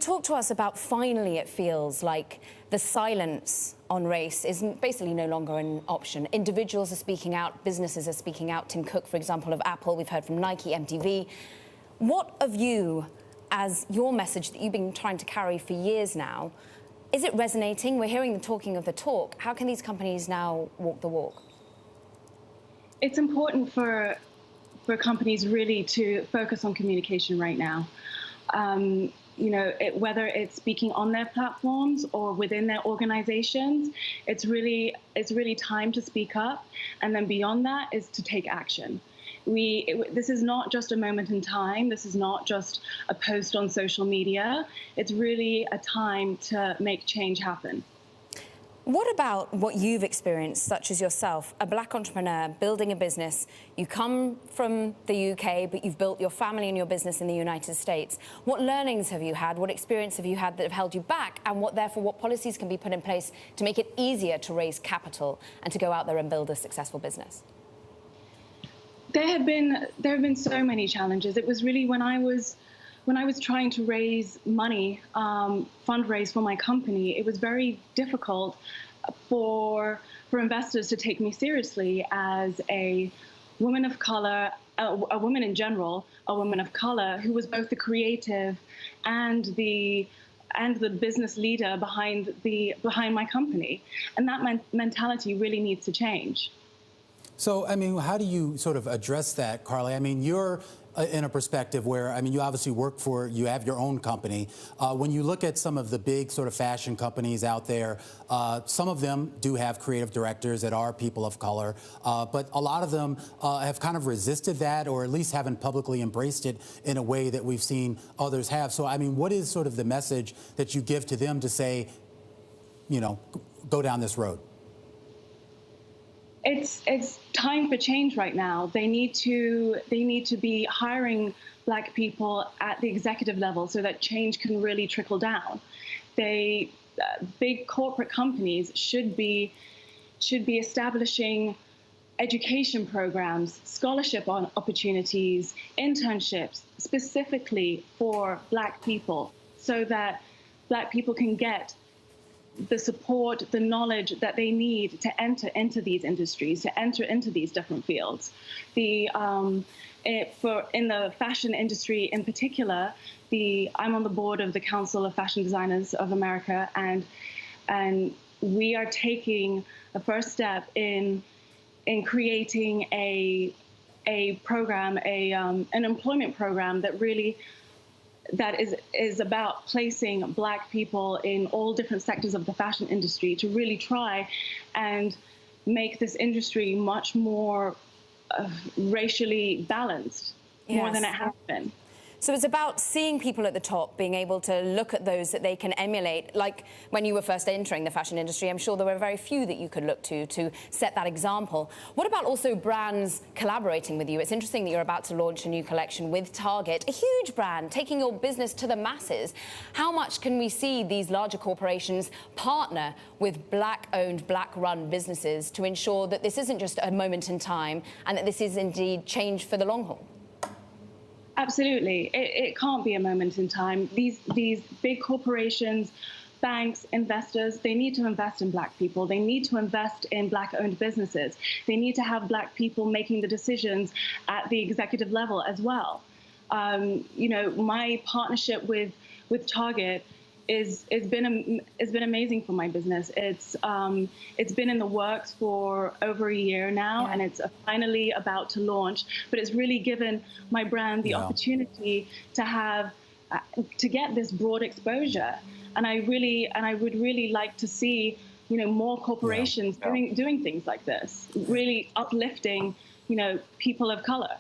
Talk to us about, finally, it feels like the silence on race is basically no longer an option. Individuals are speaking out, businesses are speaking out. Tim Cook, for example, of Apple, we've heard from Nike, MTV. What of you, as your message that you've been trying to carry for years now, is it resonating? We're hearing the talking of the talk. How can these companies now walk the walk? It's important for companies really to focus on communication right now. Whether it's speaking on their platforms or within their organizations, it's really time to speak up. And then beyond that is to take action. This is not just a moment in time. This is not just a post on social media. It's really a time to make change happen. What about what you've experienced, such as yourself, a black entrepreneur building a business? You come from the UK, but you've built your family and your business in the United States. What learnings have you had? What experience have you had that have held you back? And what policies can be put in place to make it easier to raise capital and to go out there and build a successful business? There have been so many challenges. It was really when I was trying to raise money, fundraise for my company, it was very difficult for investors to take me seriously as a woman of color, a woman in general, a woman of color who was both the creative and the business leader behind my company. And that mentality really needs to change. So, I mean, how do you sort of address that, Carly? I mean, you're in a perspective where, I mean, you obviously you have your own company. When you look at some of the big sort of fashion companies out there, some of them do have creative directors that are people of color, but a lot of them have kind of resisted that, or at least haven't publicly embraced it in a way that we've seen others have. So, I mean, what is sort of the message that you give to them to say, you know, go down this road? It's time for change right now. They need to be hiring black people at the executive level so that change can really trickle down. Big corporate companies should be establishing education programs, scholarship opportunities, internships specifically for black people, so that black people can get the support, the knowledge that they need to enter into these industries, to enter into these different fields. In the fashion industry in particular, I'm on the board of the Council of Fashion Designers of America, and we are taking the first step in creating a program, an employment program that is about placing black people in all different sectors of the fashion industry to really try and make this industry much more racially balanced, more than it has been. So it's about seeing people at the top being able to look at those that they can emulate. Like when you were first entering the fashion industry, I'm sure there were very few that you could look to set that example. What about also brands collaborating with you? It's interesting that you're about to launch a new collection with Target, a huge brand, taking your business to the masses. How much can we see these larger corporations partner with black-owned, black-run businesses to ensure that this isn't just a moment in time and that this is indeed change for the long haul? Absolutely. It can't be a moment in time. These big corporations, banks, investors, they need to invest in black people. They need to invest in black-owned businesses. They need to have black people making the decisions at the executive level as well. My partnership with Target has been amazing for my business. It's been in the works for over a year now, and it's finally about to launch. But it's really given my brand the opportunity to get this broad exposure. And I would really like to see more corporations doing things like this, really uplifting people of color.